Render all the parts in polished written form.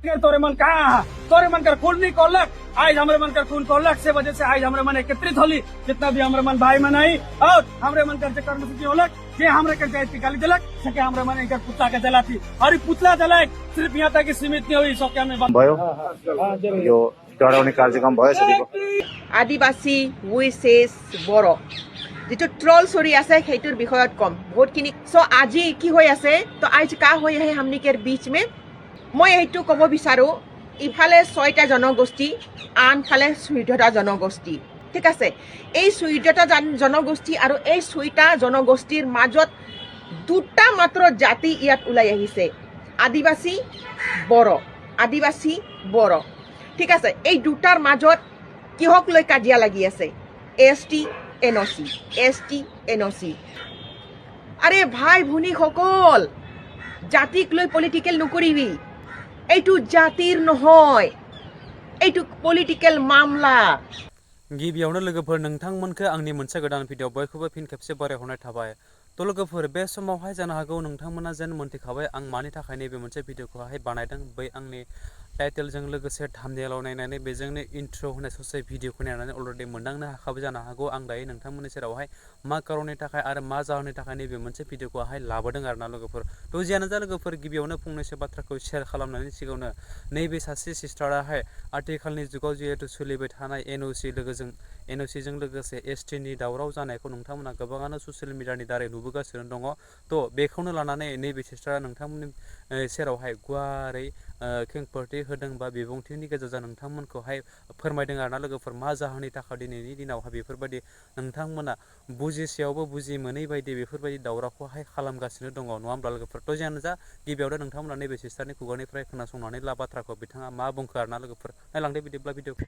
तोरे मन कहाँ तोरे मन कर खून नहीं कोलक आज हमारे मन कर खून कोलक से वजह से आज हमारे मन एकत्रित होली जितना भी हमारे मन भाई मन आई और हमारे मन कर कर्म सूची होलक जे हमारे कर जाए गाली जलक सके हमारे मन एक पुतला के जलाती और ये पुतला जलाए सिर्फ यहाँ तक सीमित नहीं हुई सके हमें भयो यो डराउने कार्यक्रम भयो सबै आदिवासी उइसेस बर जितु ट्रल चলি আছে সেইটোৰ বিষয়ত কম বহুতখিনি চ' আজি কি হৈ আছে তো আজ কা হৈ আহে হামনিকেৰ बीच में মই এইটো ক'ব বিচাৰো ইফালে 6টা জনগোষ্ঠী আনফালে 14টা জনগোষ্ঠী ঠিক আছে এই 14টা জনগোষ্ঠী আৰু এই 6টা জনগোষ্ঠীৰ মাজত দুটা মাত্ৰ জাতি ইয়াত ওলাই আহিছে আদিবাসী বড় ঠিক আছে এই দুটাৰ মাজত কিহক লৈ কাজিয়া লাগি আছে এসটি এনওসি আৰে ভাই ভনী সকল জাতিক লৈ পলিটিক্যাল নকৰিবি এইটো জাতিৰ নহয় এইটো পলিটিক্যাল মামলা गिबियावनो लोगोफोर नोंथांमोनखौ आंनि मोनसे गोदान भिडिअ बयखौबो फिन खेबसे बरायहरनाय थाबाय तो लोगोफोर बे समावहाय जानो हागौ नोंथांमोना जेन मोनथिखाबाय आं मानि थाखाय नैबे मोनसे भिडिअखौहाय बानायदों बै आंनि टाइटेलजों लोगोसे थाम्बनेलाव नायनानै बेजोंनो इन्ट्र होनाय ससे भिडिअखौ नायनानै अलरेडि मोनदांनो हाखाबाय जानो हागौ आं दायो नोंथांमोननि सेरावहाय मा खारननि थाखाय आरो मा जाहोननि थाखाय नैबे मोनसे भिडिअखौहाय लाबोदों आरोना लोगोफोर तो जियानो जा लोगोफोर गिबियावनो फंनैसो बाथ्राखौ शेयार खालामनायनि सिगाङावनो नैबे सासे सिस्टाराहाय आथिखालनि जुगाव जिहेतु सोलिबाय थानाय एनओसिजों लोगोसे एसटिनि दावराव जानायखौ नोंथांमोना गोबाङानो ससियेल मिडियानि दारै नुबोगासिनो दङ तो बेखौनो लानानै नैबे सिस्टारा नोंथांमोननि सेरावहाय गुवारै खेंफोरथि होदों बा बिबुंथिनि गेजेरजों नोंथांमोनखौहाय फोरमायदों आरोना लोगोफोर मा जाहोननि थाखाय दिनैनि दिनावहाय बेफोरबायदि नोंथांमोना बुजिसेयावबो बुजि मोनै बायदि बेफोरबायदि दावरावखौहाय खालामगासिनो दङ नङा होमब्ला लोगोफोर तो जियानो जा गिबियावनो नोंथांमोना नैबे सिस्टारनि खुगानिफ्राय खोनासंनानै ला बाथ्राखौ बिथाङा मा बुंखो आरोना लोगोफोर नायलांदो बिदिब्ला भिडिअखौ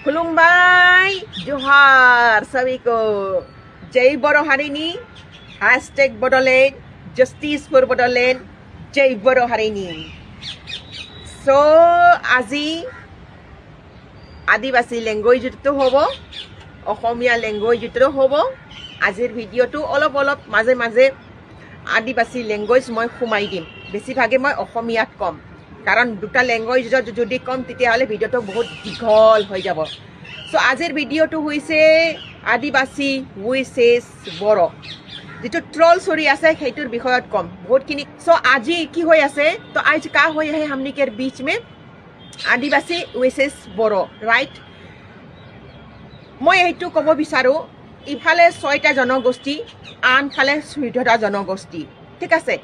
खुलुमबाय जोहार सभी को जय बर हारिनी #बडोलेण्ड जस्टिस फर बडोलेण्ड जय बर हारिनी सो আজি आदिवासी লেংগুৱেজটো হ'ব অসমীয়া লেংগুৱেজটো হ'ব আজিৰ ভিডিঅ'টো অলপ মাজে মাজে আদিবাসী লেংগুৱেজ মই সোমাই দিম বেছিভাগে মই অসমীয়াত কম কাৰণ দুটা লেংগুৱেজত যদি কম তেতিয়াহ'লে ভিডিঅ'টো বহুত দীঘল হৈ যাব সো আজিৰ ভিডিঅ'টো হৈছে আদিবাসী উইচেছ বড় जितु ट्रल चली আছে সেইটোৰ বিষয়ত কম বহুতখিনি সো আজি কি হৈ আছে তো আজ কা হৈ আহে হামনিকেৰ बीच में आदिवासी उइसेस बड़ राइट মই এইটো ক'ব বিচাৰো ইফালে 6টা জনগোষ্ঠী আনফালে 14টা জনগোষ্ঠী ঠিক আছে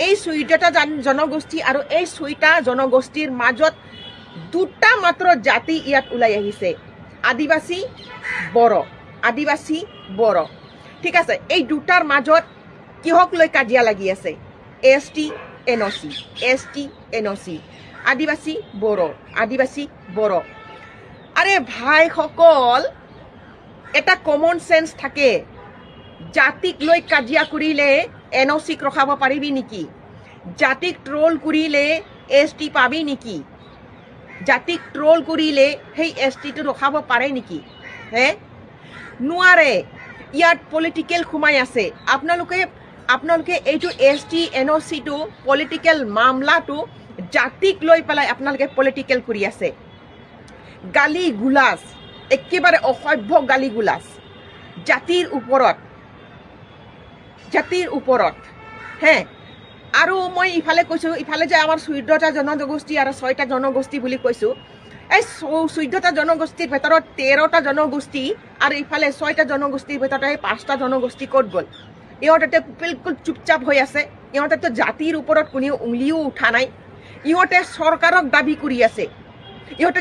এই 14টা জনগোষ্ঠী আৰু এই 6টা জনগোষ্ঠীৰ মাজত দুটা মাত্ৰ জাতি ইয়াত ওলাই আহিছে আদিবাসী বড় ঠিক আছে এই দুটাৰ মাজত কিহক লৈ কাজিয়া লাগি আছে এসটি এনওসি আদিবাসী বড় আরে ভাই সকল এটা কমন সেন্স থাকে জাতিক লৈ কাজিয়া কৰিলে এনওসিক ৰখাব পাৰিবি নেকি জাতিক ট্ৰল কৰিলে এসটি পাবি নেকি জাতিক ট্ৰল কৰিলে সেই এসটিটো ৰখাব পাৰে নেকি হে নোৱাৰে ইয়াত পলিটিক্যাল সোমাই আছে আপোনালোকে এইটো এসটি এনওসিটো পলিটিক্যাল মামলাটো জাতিক লৈ পেলাই আপোনালোকে পলিটিক্যাল কৰি আছে গালি গুলাজ একেবাৰে অসভ্য গালি গুলাজ জাতিৰ ওপৰত হে আৰু মই ইফালে কৈছো ইফালে যে আমাৰ 14টা জনগোষ্ঠী আৰু 6টা জনগোষ্ঠী বুলি কৈছো এই 14টা জনগোষ্ঠীৰ ভিতৰত 13টা জনগোষ্ঠী আৰু ইফালে 6টা জনগোষ্ঠীৰ ভিতৰত 5টা জনগোষ্ঠী ক'ত গ'ল ইহঁতে বিলকুল চুপচাপ হৈ আছে ইহঁতে জাতিৰ ওপৰত কোনো উংলিও উঠা নাই ইহঁতে চৰকাৰক দাবী কৰি আছে ইহঁতে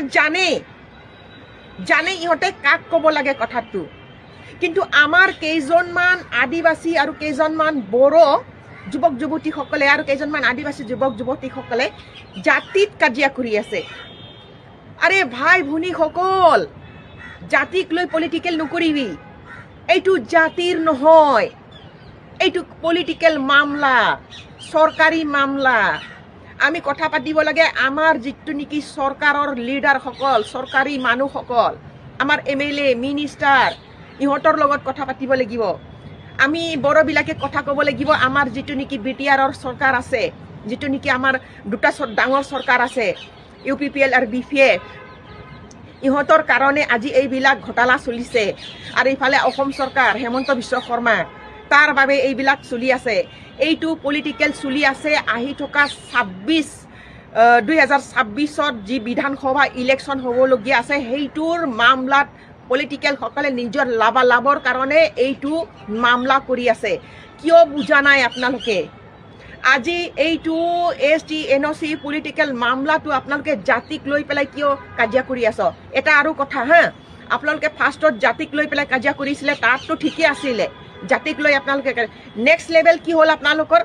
জানে ইহঁতে কাক ক'ব লাগে কথাটো কিন্তু আমাৰ কেইজনমান আদিবাসী আৰু কেইজনমান বড়ো যুৱক যুৱতীসকলে আৰু কেইজনমান আদিবাসী যুৱক যুৱতীসকলে জাতিত কাজিয়া কৰি আছে আৰে ভাই ভনী সকল জাতিক লৈ পলিটিক্যাল নকৰিবি এইটো জাতিৰ নহয় এইটো পলিটিক্যাল মামলা সৰকাৰি মামলা আমি কথা পাতিব লাগে আমাৰ যিটো নেকি সৰকাৰৰ লিডাৰ সকল সৰকাৰি মানুহ সকল আমাৰ এমএলএ মিনিস্টাৰ ইহঁতৰ লগত কথা পাতিব লাগিব আমি বড়বিলাকে কথা ক'ব লাগিব আমাৰ যিটো নেকি BTRৰ চৰকাৰ আছে, যিটো নেকি আমাৰ দুটা ডাঙৰ চৰকাৰ আছে, UPPL আৰু BPF, ইহঁতৰ কাৰণে আজি এইবিলাক ঘটনা চলিছে। আৰু ইফালে অসম চৰকাৰ হেমন্ত বিশ্ব শৰ্মা, তাৰ বাবে এইবিলাক চলি আছে। এইটো পলিটিকেল চলি আছে আহি থকা 2026ত যি বিধানসভা ইলেকশ্যন হ'বলগীয়া আছে, সেইটোৰ মামলাত পলিটিকেলসকলে নিজৰ লাভালাভৰ কাৰণে এইটো মামলা কৰি আছে। কিয় বুজা নাই আপোনালোকে? আজি এইটো ST NOC পলিটিকেল মামলাটো আপোনালোকে জাতিক লৈ পেলাই কিয় কাজিয়া কৰি আছ? এটা আৰু কথা হা, আপোনালোকে ফাৰ্ষ্টত জাতিক লৈ পেলাই কাজিয়া কৰিছিলে, তাততো ঠিকেই আছিলে। জাতিক লৈ আপোনালোকে নেক্সট লেভেল কি হ'ল আপোনালোকৰ?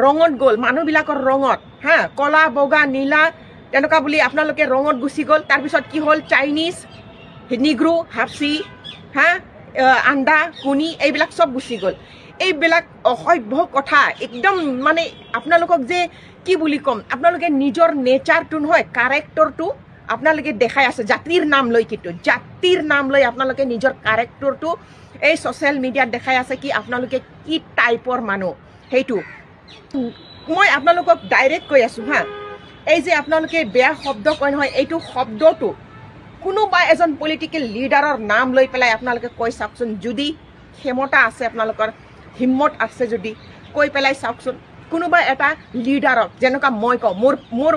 ৰঙত গ'ল, মানুহবিলাকৰ ৰঙত হা, কলা বগা নীলা তেনেকুৱা বুলি আপোনালোকে ৰঙত গুচি গ'ল। তাৰপিছত কি হ'ল? চাইনিজ, নিগ্ৰো, হাফচি হা, আণ্ডা, কুনি এইবিলাক চব গুচি গ'ল। এইবিলাক অসভ্য কথা একদম। মানে আপোনালোকক যে কি বুলি ক'ম, আপোনালোকে নিজৰ নেচাৰটো নহয়, কাৰেক্টৰটো আপোনালোকে দেখাই আছে জাতিৰ নাম লৈ। কিন্তু জাতিৰ নাম লৈ আপোনালোকে নিজৰ কাৰেক্টৰটো এই ছ'চিয়েল মিডিয়াত দেখাই আছে কি আপোনালোকে কি টাইপৰ মানুহ। সেইটো মই আপোনালোকক ডাইৰেক্ট কৈ আছোঁ হা, এই যে আপোনালোকে বেয়া শব্দ কয় নহয়, এইটো শব্দটো কোনোবা এজন পলিটিকেল লিডাৰৰ নাম লৈ পেলাই আপোনালোকে কৈ চাওকচোন। যদি ক্ষমতা আছে, আপোনালোকৰ হিম্মত আছে যদি কৈ পেলাই চাওকচোন। কোনোবা এটা লিডাৰক যেনেকুৱা মই কওঁ, মোৰ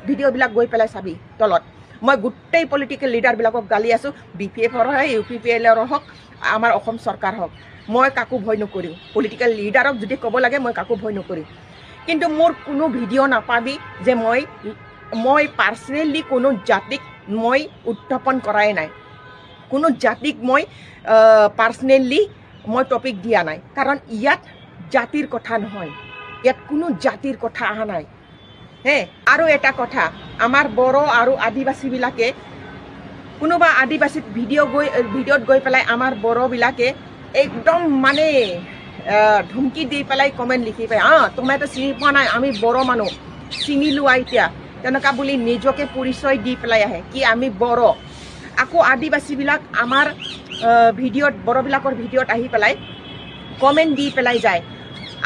ভিডিঅ'বিলাক গৈ পেলাই চাবি তলত, মই গোটেই পলিটিকেল লিডাৰবিলাকক গালি আছোঁ। BPFৰ হয়, UPPLৰ হওক, আমাৰ অসম চৰকাৰ হওক, মই কাকো ভয় নকৰিম। পলিটিকেল লিডাৰক যদি ক'ব লাগে মই কাকো ভয় নকৰিম। কিন্তু মোৰ কোনো ভিডিঅ' নাপাবি যে মই পাৰ্চনেলি কোনো জাতিক মই উত্থাপন কৰাই নাই, কোনো জাতিক মই পাৰ্চনেলি মই টপিক দিয়া নাই। কাৰণ ইয়াত জাতিৰ কথা নহয়, ইয়াত কোনো জাতিৰ কথা অহা নাই হে। আৰু এটা কথা, আমাৰ বড়ো আৰু আদিবাসীবিলাকে কোনোবা আদিবাসীত ভিডিঅ'ত গৈ পেলাই আমাৰ বড়োবিলাকে একদম মানে ধমকি দি পেলাই কমেণ্ট লিখি পায়, তোমাৰতো চিনি পোৱা নাই, আমি বড়ো মানুহ চিনি লোৱা এতিয়া, তেনেকুৱা বুলি নিজকে পৰিচয় দি পেলাই আহে কি আমি বড়ো। আকৌ আদিবাসীবিলাক আমাৰ ভিডিঅ'ত, বড়োবিলাকৰ ভিডিঅ'ত আহি পেলাই কমেণ্ট দি পেলাই যায়,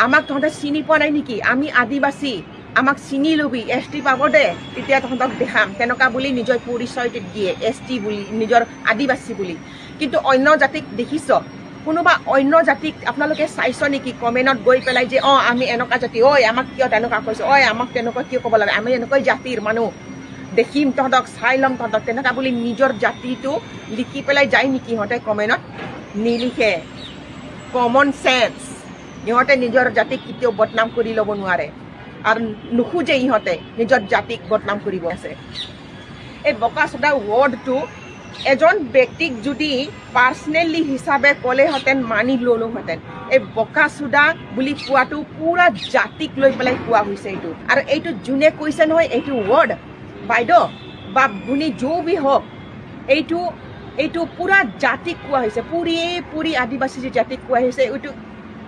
আমাক তহঁতে চিনি পোৱা নাই নেকি, আমি আদিবাসী, আমাক চিনি ল'বি, ST পাব দে তেতিয়া তহঁতক দেখাম, তেনেকুৱা বুলি নিজৰ পৰিচয় দিয়ে ST বুলি, নিজৰ আদিবাসী বুলি। কিন্তু অন্য জাতিক দেখিছ? কোনোবা অন্য জাতিক আপোনালোকে চাইছ নেকি কমেণ্টত গৈ পেলাই যে আমি এনেকুৱা জাতি, ঐ আমাক কিয় তেনেকুৱা কৈছ, ঐ আমাক তেনেকুৱা কিয় ক'ব লাগে, আমি এনেকৈ জাতিৰ মানুহ, দেখিম তহঁতক, চাই ল'ম তহঁতক, তেনেকুৱা বুলি নিজৰ জাতিটো লিখি পেলাই যায় নেকি সিহঁতে কমেণ্টত? নিলিখে। Common sense. ইহঁতে নিজৰ জাতিক কেতিয়াও বদনাম কৰি ল'ব নোৱাৰে আৰু নোখোজে ইহঁতে নিজৰ জাতিক বদনাম কৰিব আছে। এই বকাচোদা ৱৰ্ডটো এজন ব্যক্তিক যদি পাৰ্চনেলি হিচাপে ক'লেহেঁতেন মানি ল'লোহেঁতেন। এই বকাচোদা বুলি কোৱাটো পুৰা জাতিক লৈ পেলাই কোৱা হৈছে এইটো। আৰু এইটো যোনে কৈছে নহয় এইটো ৱৰ্ড, বাইদেউ বা ভনী যো বি হওক, এইটো পুৰা জাতিক কোৱা হৈছে, পুৰি আদিবাসী জাতিক কোৱা হৈছে। এইটো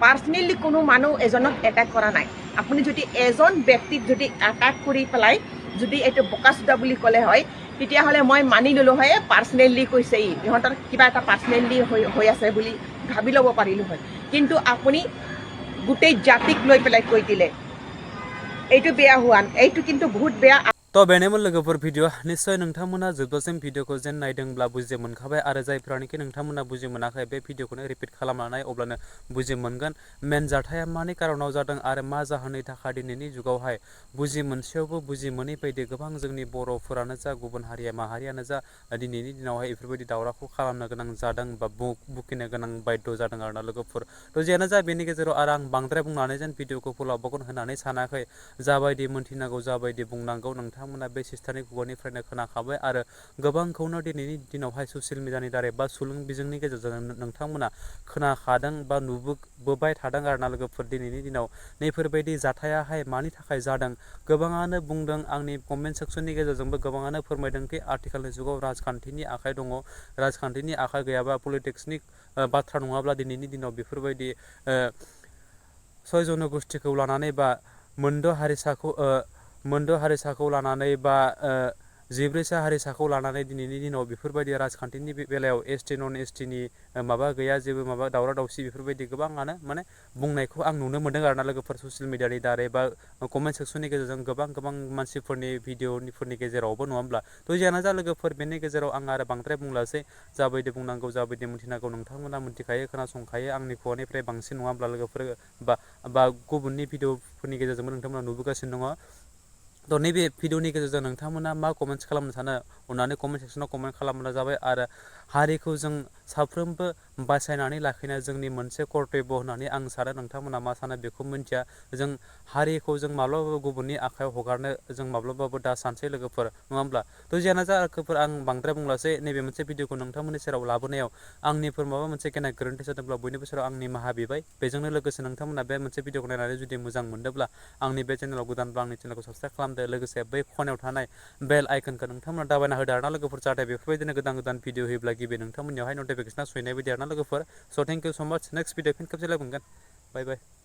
পাৰ্চনেলি কোনো মানুহ এজনক এটেক কৰা নাই। আপুনি যদি এজন ব্যক্তিক যদি এটেক কৰি পেলাই যদি এইটো বকাচোদা বুলি ক'লে হয়, তেতিয়াহ'লে মই মানি ল'লোঁ হয় পাৰ্চনেলি কৈছে, ইহঁতৰ কিবা এটা পাৰ্চনেলি হৈ আছে বুলি ভাবি ল'ব পাৰিলোঁ হয়। কিন্তু আপুনি গোটেই জাতিক লৈ পেলাই কৈ দিলে, এইটো বেয়া হোৱা, এইটো কিন্তু বহুত বেয়া। तो बेनोमोन लोगोफोर भिडिअ निश्चय नोंथांमोना जोबजासिम भिडिअखौ जेन नायदोंब्ला बुजि मोनखाबाय आरो जायफ्रानोखि नोंथांमोना बुजि मोनाखै बे भिडिअखौनो रिपिट खालामनानै अब्लानो बुजि मोनगोन मेन जाथाया मानि कारनाव जादों आरो मा जाहोननि थाखाय दिनैनि जुगावहाय बुजि मोनसेयावबो बुजि मोनै बायदि गोबां जोंनि बर'फोरानो जा गुबुन माहारियानो जा दिनैनि दिनावहाय बेफोरबायदि दावरावखौ खालामनो गोनां जादों बा बुखिनो गोनां बाध्य जादों आरोना लोगोफोर। तो जियानो जा बेनि गेजेराव आरो आं बांद्राय बुंनानै जेन भिडिअखौ फोलावबावगोन होननानै सानाखै, जाबायदि मोनथिनांगौ जाबायदि बुंनांगौ नोंथांमोना बे सिस्टारनि खुगानिफ्रायनो खोनाखाबाय आरो गोबांखौनो दिनैनि दिनावहाय ससियेल मिडियानि दारै बा सुलुं बिजोंनि गेजेरजों नोंथांमोना खोनाखादों बा नुबोबाय थादों आरोना लोगोफोर। दिनैनि दिनाव नैफोरबायदि जाथायाहाय मानि थाखाय जादों गोबाङानो बुंदों, आंनि कमेन्ट सेक्सननि गेजेरजोंबो गोबाङानो फोरमायदोंखि आथिखालनि जुगाव राजखान्थिनि आखाइ दङ, राजखान्थिनि आखाइ गैयाबा पलिटिक्सनि बाथ्रा नङाब्ला दिनैनि दिनाव बेफोरबायदि सय जनगोष्ठीखौ लानानै बा मोनद' हारिसाखौ लानानै बा जिब्रैसा हारिसाखौ लानानै दिनैनि दिनाव बेफोरबायदि राजखान्थिनि बेलायाव एसटि नन एसटिनि माबा गैया जेबो माबा दावराव दावसि बेफोरबायदि गोबाङानो माने बुंनायखौ आं नुनो मोनदों आरोना लोगोफोर ससियेल मिडियानि दारै बा कमेन्ट सेक्सननि गेजेरजों गोबां मानसिफोरनि भिडिअफोरनि गेजेरावबो नङा होमब्ला थ' जियानो जा लोगोफोर बेनि गेजेराव आं आरो बांद्राय बुंलासै जाबायदि बुंनांगौ जाबायदि मिथिनांगौ नोंथांमोना मिथिखायो खोनासंखायो आंनि खुगानिफ्राय बांसिन नङा होमब्ला लोगोफोर बा गुबुननि भिडिअफोरनि गेजेरजोंबो नोंथांमोना नुबोगासिनो दङ थ' नैबे भिडिअनि गेजेरजों नोंथांमोना मा कमेन्ट्स खालामनो सानो अननानै कमेन्ट सेक्सनाव कमेन्ट खालामब्लानो जाबाय आरो हारिखौ जों साफ्रोमबो बासायनानै लाखिनाया जोंनि मोनसे कर्तब्य होननानै आं सानो नोंथांमोना मा सानो बेखौ मिन्थिया जों हारिखौ जों माब्लाबाबो गुबुननि आखायाव हगारनो जों माब्लाबाबो दा सानसै लोगोफोर नङा होमब्ला थ' जियानो जा लोगोफोर आं बांद्राय बुंलासै नैबे मोनसे भिडिअखौ नोंथांमोननि सेराव लाबोनायाव आंनिफोर माबा मोनसे गेना गोरोन्थि जादोंब्ला बयनिबो सेराव आं निमाहा बिबाय बेजोंनो लोगोसे नोंथांमोना बे मोनसे भिडिअखौ नायनानै जुदि मोजां मोनदोंब्ला आंनि बे चेनेलाव गोदानब्ला आंनि चेनेलखौ साबसक्राइब खालामदो लोगोसे बै खनायाव थानाय बेल आइकनखौ नोंथांमोना दाबायना होदो आरोना लोगोफोर जाहाथे बेफोरबायदिनो गोदान भिडिअ होयोब्ला गिबि नोंथांमोननियावहाय नटिफिकेसना सहैनाय बायदि आरोना लोगोफोर स' थेंक इउ स' माच नेक्स्ट भिडिअ फिन खेबसे लोगो मोनगोन बाय बाय